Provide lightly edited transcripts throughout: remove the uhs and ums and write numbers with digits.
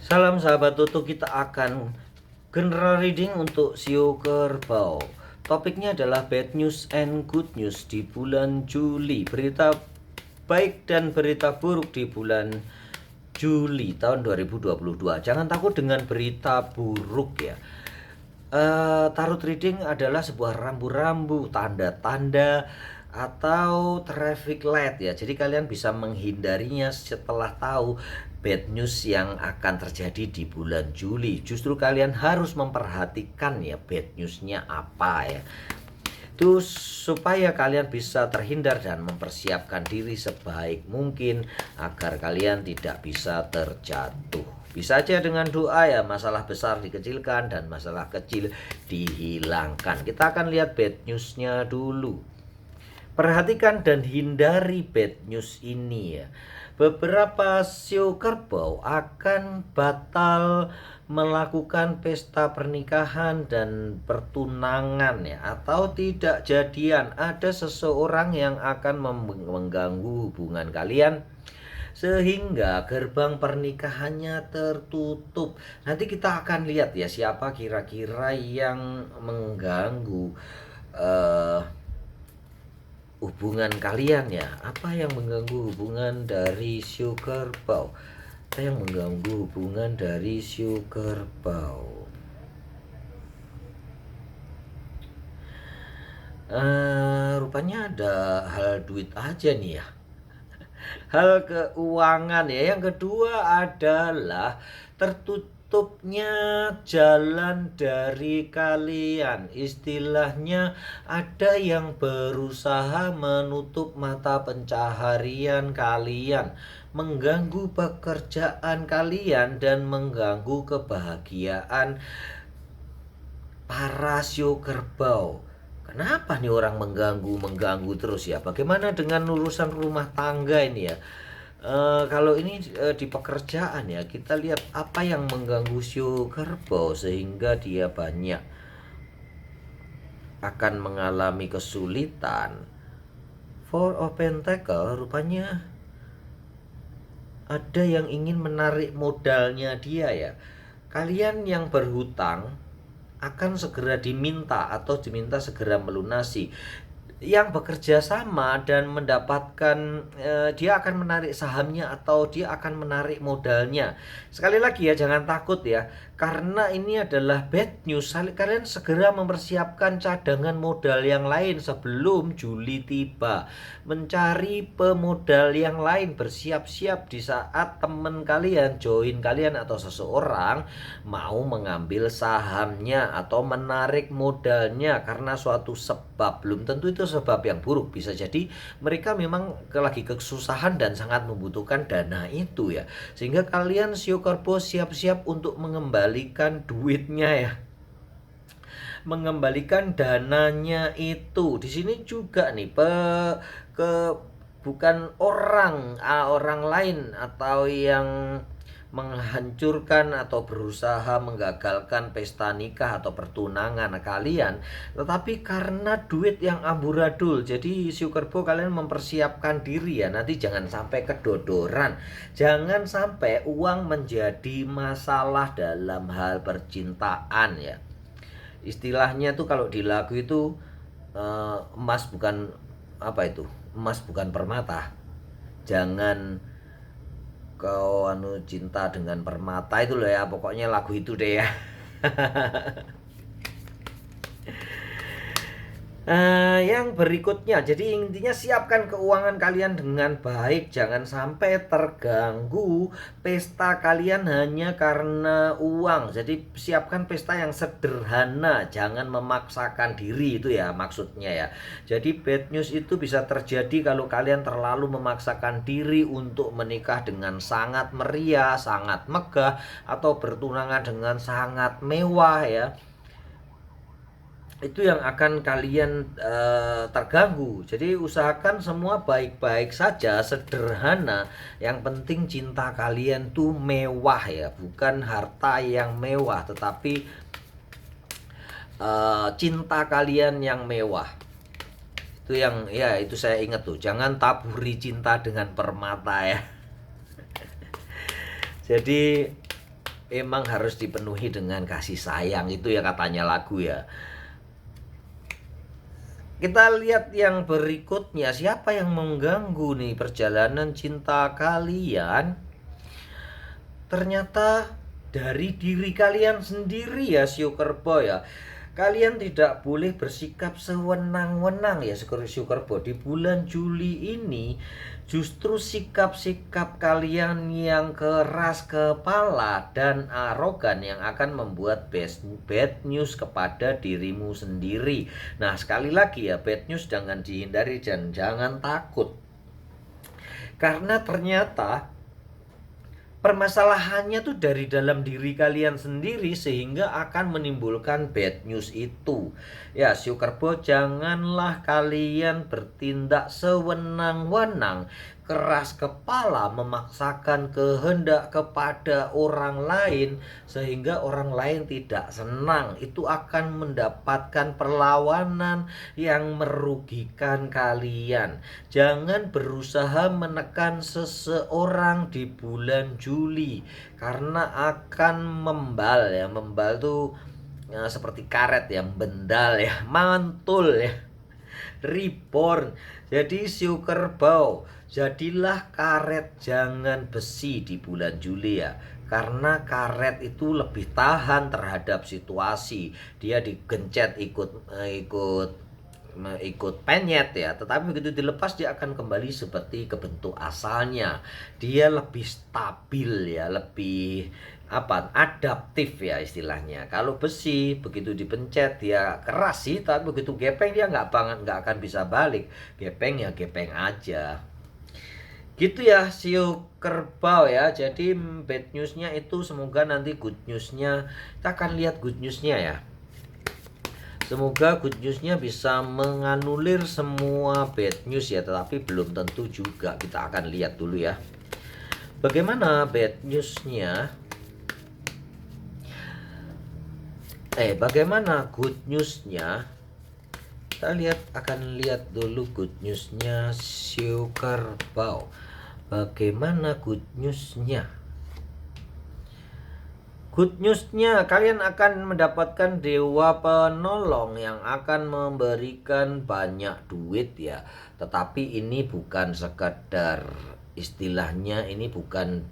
Salam sahabat Tutu, kita akan general reading untuk Sio Kerbau. Topiknya adalah bad news and good news di bulan Juli. Berita baik dan berita buruk di bulan Juli tahun 2022. Jangan takut dengan berita buruk ya. Tarot reading adalah sebuah rambu-rambu, tanda-tanda atau traffic light ya. Jadi kalian bisa menghindarinya setelah tahu bad news yang akan terjadi di bulan Juli. Justru kalian harus memperhatikan ya bad newsnya apa ya. Itu supaya kalian bisa terhindar dan mempersiapkan diri sebaik mungkin agar kalian tidak bisa terjatuh. Bisa aja dengan doa ya, masalah besar dikecilkan dan masalah kecil dihilangkan. Kita akan lihat bad newsnya dulu. Perhatikan dan hindari bad news ini ya. Beberapa sio kerbau akan batal melakukan pesta pernikahan dan pertunangan ya, atau tidak jadian. Ada seseorang yang akan mengganggu hubungan kalian sehingga gerbang pernikahannya tertutup. Nanti kita akan lihat ya siapa kira-kira yang mengganggu hubungan kalian ya. Apa yang mengganggu hubungan dari sio kerbau? Apa yang mengganggu hubungan dari sio kerbau? Rupanya ada hal duit aja nih ya. Hal keuangan ya. Yang kedua adalah tertutupnya jalan dari kalian. Istilahnya ada yang berusaha menutup mata pencaharian kalian, mengganggu pekerjaan kalian dan mengganggu kebahagiaan para sio kerbau. Kenapa nih orang mengganggu terus ya? Bagaimana dengan urusan rumah tangga ini ya? Kalau ini di pekerjaan ya, kita lihat apa yang mengganggu sio kerbau sehingga dia banyak akan mengalami kesulitan. Four of Pentacle rupanya ada yang ingin menarik modalnya dia ya. Kalian yang berhutang akan segera diminta atau diminta segera melunasi. Yang bekerja sama dan mendapatkan dia akan menarik sahamnya atau dia akan menarik modalnya. Sekali lagi ya, jangan takut ya, karena ini adalah bad news. Kalian segera mempersiapkan cadangan modal yang lain sebelum Juli tiba. Mencari pemodal yang lain, bersiap-siap di saat teman kalian, join kalian atau seseorang mau mengambil sahamnya atau menarik modalnya karena suatu sebab. Belum tentu itu sebab yang buruk, bisa jadi mereka memang lagi kesusahan dan sangat membutuhkan dana itu ya, sehingga kalian sio kerbau siap-siap untuk mengembalikan duitnya ya, mengembalikan dananya itu. Di sini juga nih bukan orang lain atau yang menghancurkan atau berusaha menggagalkan pesta nikah atau pertunangan kalian, tetapi karena duit yang amburadul. Jadi sio kerbau, kalian mempersiapkan diri ya, nanti jangan sampai kedodoran, jangan sampai uang menjadi masalah dalam hal percintaan ya. Istilahnya tuh kalau di lagu itu emas bukan emas bukan permata, jangan kau cinta dengan permata, itu loh ya, pokoknya lagu itu deh ya. Yang berikutnya, jadi intinya siapkan keuangan kalian dengan baik, jangan sampai terganggu pesta kalian hanya karena uang. Jadi siapkan pesta yang sederhana, jangan memaksakan diri, itu ya maksudnya ya. Jadi bad news itu bisa terjadi kalau kalian terlalu memaksakan diri untuk menikah dengan sangat meriah, sangat megah, atau bertunangan dengan sangat mewah ya. Itu yang akan kalian terganggu. Jadi usahakan semua baik-baik saja, sederhana. Yang penting cinta kalian tuh mewah ya, bukan harta yang mewah, tetapi cinta kalian yang mewah. Itu yang ya, itu saya ingat tuh, jangan taburi cinta dengan permata ya. Jadi emang harus dipenuhi dengan kasih sayang, itu ya katanya lagu ya. Kita lihat yang berikutnya, siapa yang mengganggu nih perjalanan cinta kalian? Ternyata dari diri kalian sendiri ya, Sugarboy ya. Kalian tidak boleh bersikap sewenang-wenang ya, Sugarboy. Di bulan Juli ini justru sikap-sikap kalian yang keras kepala dan arogan yang akan membuat bad news kepada dirimu sendiri. Nah, sekali lagi ya, bad news jangan dihindari dan jangan takut. Karena ternyata permasalahannya tuh dari dalam diri kalian sendiri, sehingga akan menimbulkan bad news itu. Ya, Sugarboy, janganlah kalian bertindak sewenang-wenang, keras kepala, memaksakan kehendak kepada orang lain sehingga orang lain tidak senang. Itu akan mendapatkan perlawanan yang merugikan kalian. Jangan berusaha menekan seseorang di bulan Juli, karena akan membal ya. Membal tuh ya, seperti karet yang bendal ya, mantul ya, reborn. Jadi Sugarboy, jadilah karet, jangan besi di bulan Juli ya. Karena karet itu lebih tahan terhadap situasi. Dia digencet ikut penyet ya, tetapi begitu dilepas dia akan kembali seperti ke bentuk asalnya. Dia lebih stabil ya, lebih adaptif ya istilahnya. Kalau besi begitu dipencet dia keras sih, tapi begitu gepeng dia nggak akan bisa balik. Gepeng ya gepeng aja. Gitu ya, Sugarboy ya. Jadi bad newsnya itu semoga nanti good newsnya, kita akan lihat good newsnya ya. Semoga good newsnya bisa menganulir semua bad news ya, tetapi belum tentu juga. Kita akan lihat dulu ya, bagaimana bad newsnya. Bagaimana good newsnya? Kita akan lihat dulu good newsnya Sugarboy. Bagaimana good newsnya? Good newsnya, kalian akan mendapatkan dewa penolong yang akan memberikan banyak duit ya. Tetapi ini bukan sekedar istilahnya, ini bukan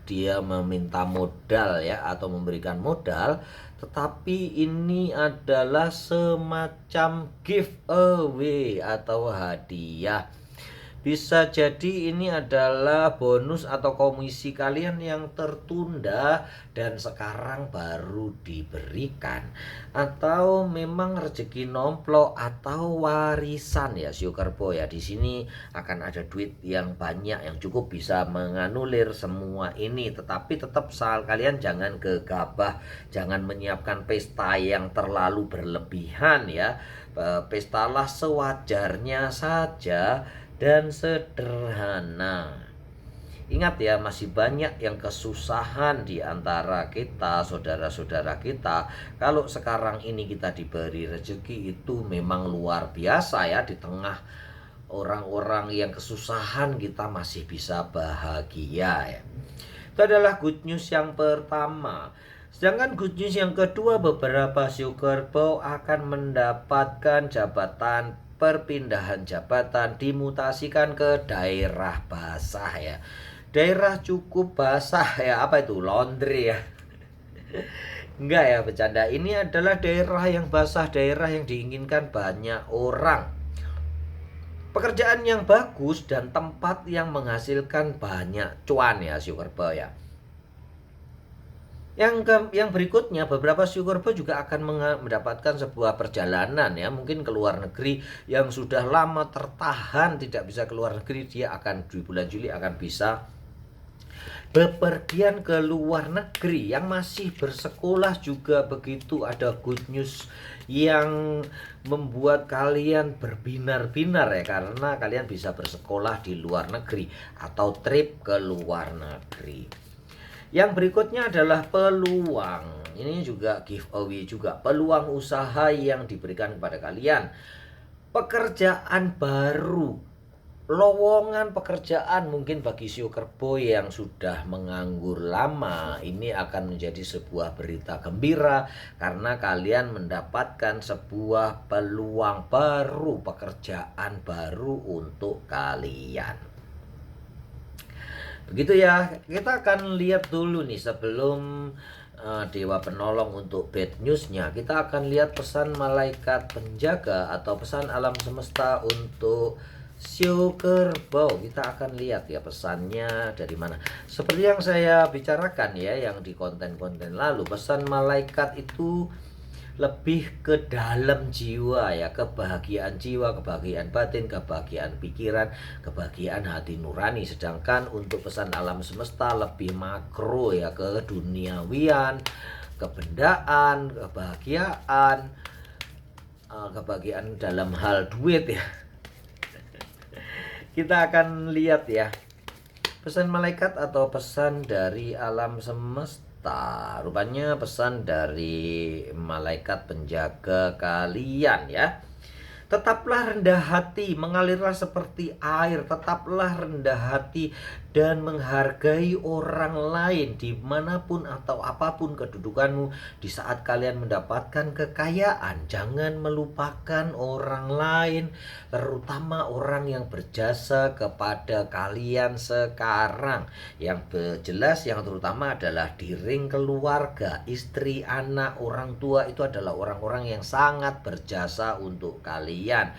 dia meminta modal ya atau memberikan modal, tetapi ini adalah semacam giveaway atau hadiah. Bisa jadi ini adalah bonus atau komisi kalian yang tertunda dan sekarang baru diberikan. Atau memang rezeki nomplok atau warisan ya Sugarboy ya. Di sini akan ada duit yang banyak yang cukup bisa menganulir semua ini. Tetapi tetap kalian jangan gegabah, jangan menyiapkan pesta yang terlalu berlebihan ya. Pestalah sewajarnya saja dan sederhana. Ingat ya, masih banyak yang kesusahan di antara kita, saudara-saudara kita. Kalau sekarang ini kita diberi rezeki, itu memang luar biasa ya. Di tengah orang-orang yang kesusahan, kita masih bisa bahagia ya. Itu adalah good news yang pertama. Sedangkan good news yang kedua, beberapa Sugarboy akan mendapatkan jabatan, perpindahan jabatan, dimutasikan ke daerah basah ya. Daerah cukup basah ya, apa itu? Laundry ya. Enggak ya, bercanda. Ini adalah daerah yang basah, daerah yang diinginkan banyak orang. Pekerjaan yang bagus dan tempat yang menghasilkan banyak cuan ya Sugarboy ya. Yang berikutnya, beberapa Sugarboy juga akan mendapatkan sebuah perjalanan ya, mungkin ke luar negeri. Yang sudah lama tertahan tidak bisa ke luar negeri, dia akan di bulan Juli akan bisa bepergian ke luar negeri. Yang masih bersekolah juga begitu, ada good news yang membuat kalian berbinar-binar ya, karena kalian bisa bersekolah di luar negeri atau trip ke luar negeri. Yang berikutnya adalah peluang. Ini juga giveaway juga, peluang usaha yang diberikan kepada kalian. Pekerjaan baru lowongan pekerjaan mungkin bagi Sio Kerboy yang sudah menganggur lama, ini akan menjadi sebuah berita gembira karena kalian mendapatkan sebuah peluang baru, pekerjaan baru untuk kalian. Begitu ya, kita akan lihat dulu nih sebelum Dewa Penolong untuk bad newsnya. Kita akan lihat pesan malaikat penjaga atau pesan alam semesta untuk Sio Kerbau. Kita akan lihat ya pesannya dari mana. Seperti yang saya bicarakan ya, yang di konten-konten lalu, pesan malaikat itu lebih ke dalam jiwa ya, kebahagiaan jiwa, kebahagiaan batin, kebahagiaan pikiran, kebahagiaan hati nurani. Sedangkan untuk pesan alam semesta lebih makro ya, ke duniawian, kebendaan, kebahagiaan, kebahagiaan dalam hal duit ya. Kita akan lihat ya pesan malaikat atau pesan dari alam semesta. Rupanya pesan dari malaikat penjaga kalian ya. Tetaplah rendah hati, mengalirlah seperti air. Tetaplah rendah hati dan menghargai orang lain dimanapun atau apapun kedudukanmu. Di saat kalian mendapatkan kekayaan, jangan melupakan orang lain, terutama orang yang berjasa kepada kalian sekarang. Yang jelas, yang terutama adalah di ring keluarga, istri, anak, orang tua, itu adalah orang-orang yang sangat berjasa untuk kalian.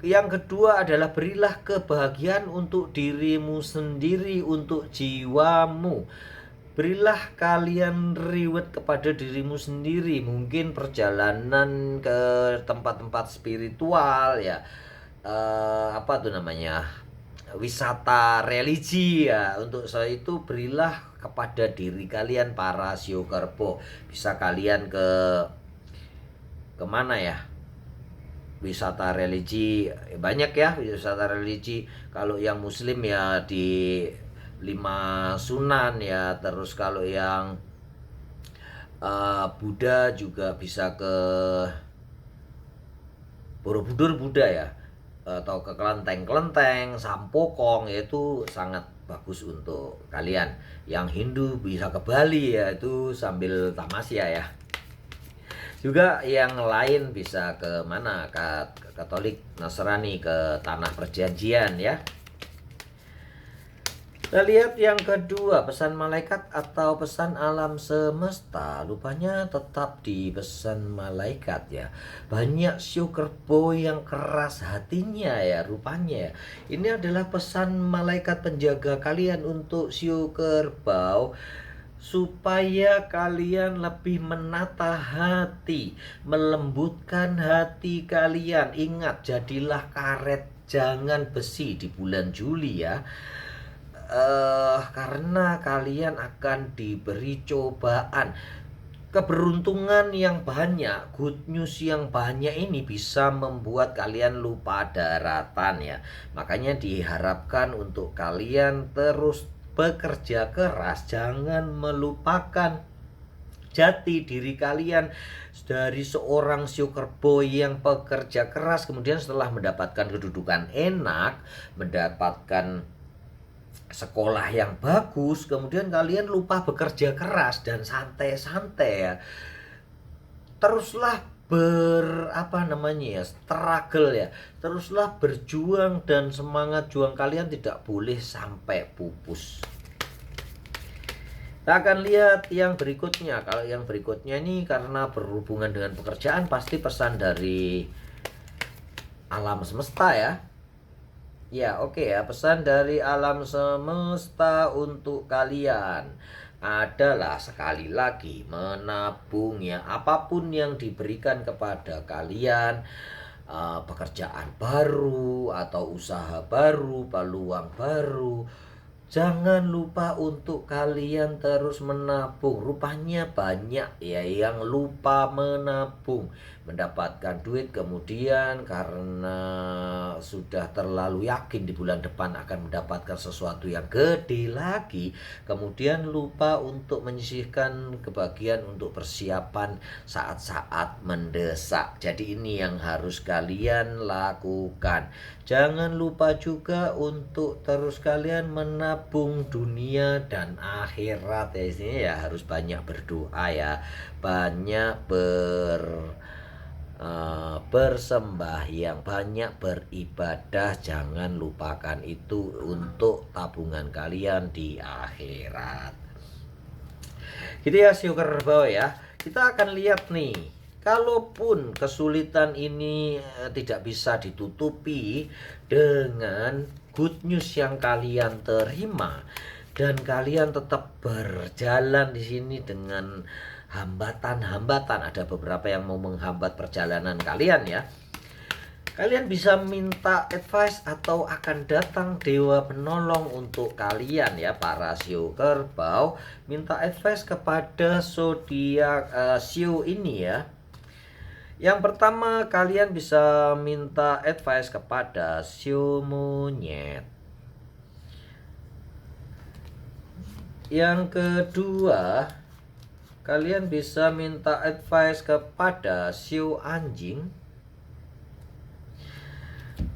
Yang kedua adalah berilah kebahagiaan untuk dirimu sendiri, untuk jiwamu. Berilah kalian reward kepada dirimu sendiri. Mungkin perjalanan ke tempat-tempat spiritual ya, apa tuh namanya, wisata religi ya. Untuk saya itu berilah kepada diri kalian para Sio Kerbau. Bisa kalian kemana ya, wisata religi banyak ya, wisata religi. Kalau yang muslim ya di 5 sunan ya, terus kalau yang Buddha juga bisa ke Borobudur Buddha ya, atau ke kelenteng-kelenteng Sampokong, yaitu sangat bagus untuk kalian. Yang Hindu bisa ke Bali ya, itu sambil tamasya ya. Juga yang lain bisa ke mana, ke Katolik, Nasrani, ke tanah perjanjian ya. Kita lihat yang kedua, pesan malaikat atau pesan alam semesta. Rupanya tetap di pesan malaikat ya. Banyak Sio Kerbau yang keras hatinya ya, rupanya. Ini adalah pesan malaikat penjaga kalian untuk Sio Kerbau, supaya kalian lebih menata hati, melembutkan hati kalian. Ingat, jadilah karet, jangan besi di bulan Juli ya. Karena kalian akan diberi cobaan, keberuntungan yang banyak, good news yang banyak ini bisa membuat kalian lupa daratan ya. Makanya diharapkan untuk kalian terus bekerja keras, jangan melupakan jati diri kalian dari seorang Sio Kerbau yang pekerja keras. Kemudian setelah mendapatkan kedudukan enak, mendapatkan sekolah yang bagus, kemudian kalian lupa bekerja keras dan santai-santai ya. Teruslah struggle ya. Teruslah berjuang dan semangat juang kalian tidak boleh sampai pupus. Kita akan lihat yang berikutnya. Kalau yang berikutnya ini karena berhubungan dengan pekerjaan, pasti pesan dari alam semesta ya. Ya, oke ya, pesan dari alam semesta untuk kalian adalah sekali lagi menabung ya. Apapun yang diberikan kepada kalian, pekerjaan baru atau usaha baru, peluang baru, Jangan lupa untuk kalian terus menabung. Rupanya banyak ya yang lupa menabung, mendapatkan duit kemudian karena sudah terlalu yakin di bulan depan akan mendapatkan sesuatu yang gede lagi, kemudian lupa untuk menyisihkan kebagian untuk persiapan saat-saat mendesak. Jadi ini yang harus kalian lakukan. Jangan lupa juga untuk terus kalian menabung dunia dan akhirat ya. Ini ya harus banyak berdoa ya, banyak bersembahyang, banyak beribadah. Jangan lupakan itu untuk tabungan kalian di akhirat. Gitu ya Sugar Boy ya. Kita akan lihat nih, kalaupun kesulitan ini tidak bisa ditutupi dengan good news yang kalian terima dan kalian tetap berjalan di sini dengan hambatan-hambatan, ada beberapa yang mau menghambat perjalanan kalian ya. Kalian bisa minta advice atau akan datang dewa penolong untuk kalian ya para Shio Kerbau. Minta advice kepada zodiak Shio ini ya. Yang pertama kalian bisa minta advice kepada Shio Monyet. Yang kedua kalian bisa minta advice kepada Shio Anjing.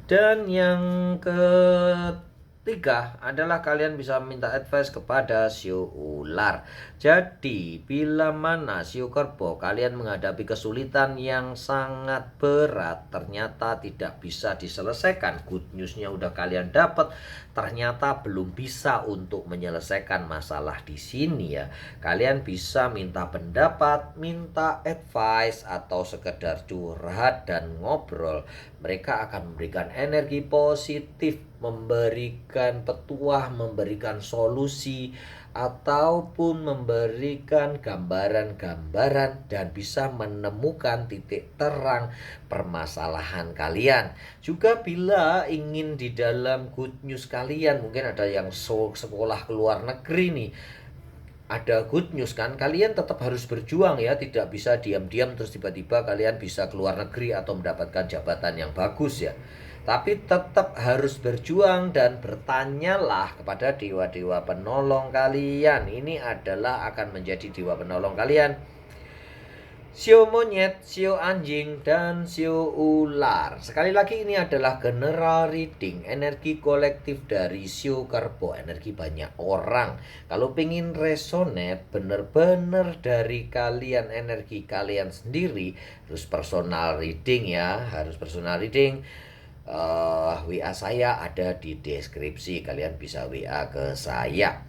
Dan yang ketiga adalah kalian bisa minta advice kepada Shio Ular. Jadi bila mana Shio Kerbau kalian menghadapi kesulitan yang sangat berat, ternyata tidak bisa diselesaikan, good newsnya udah kalian dapat, ternyata belum bisa untuk menyelesaikan masalah di sini ya. Kalian bisa minta pendapat, minta advice atau sekedar curhat dan ngobrol. Mereka akan memberikan energi positif, memberikan petuah, memberikan solusi, ataupun memberikan gambaran-gambaran dan bisa menemukan titik terang permasalahan kalian. Juga bila ingin di dalam good news kalian, mungkin ada yang sekolah ke luar negeri nih, ada good news kan, kalian tetap harus berjuang ya, tidak bisa diam-diam terus tiba-tiba kalian bisa keluar negeri atau mendapatkan jabatan yang bagus ya. Tapi tetap harus berjuang dan bertanyalah kepada dewa-dewa penolong kalian. Ini adalah akan menjadi dewa penolong kalian. Shio Monyet, Shio Anjing, dan Shio Ular. Sekali lagi ini adalah general reading, energi kolektif dari Shio Kerbau, energi banyak orang. Kalau pengen resonate bener-bener dari kalian, energi kalian sendiri, harus personal reading ya, harus personal reading. WA saya ada di deskripsi, kalian bisa WA ke saya.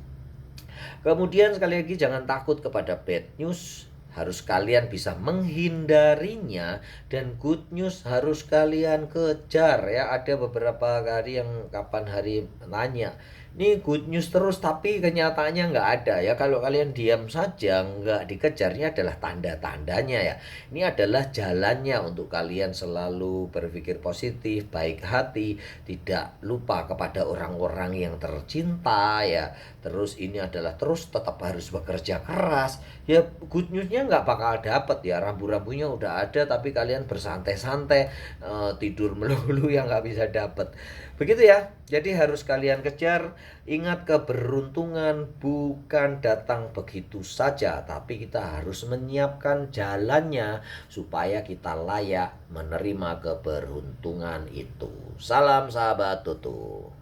Kemudian sekali lagi jangan takut kepada bad news, harus kalian bisa menghindarinya, dan good news harus kalian kejar ya. Ada beberapa hari yang kapan hari nanya, ini good news terus tapi kenyataannya nggak ada ya. Kalau kalian diam saja nggak dikejarnya adalah tanda-tandanya ya. Ini adalah jalannya untuk kalian selalu berpikir positif, baik hati, tidak lupa kepada orang-orang yang tercinta ya. Terus ini adalah terus tetap harus bekerja keras ya. Good newsnya nggak bakal dapet ya, rambu-rambunya udah ada tapi kalian bersantai-santai, tidur melulu yang nggak bisa dapet. Begitu ya, jadi harus kalian kejar. Ingat, keberuntungan bukan datang begitu saja, tapi kita harus menyiapkan jalannya supaya kita layak menerima keberuntungan itu. Salam sahabat Tutu.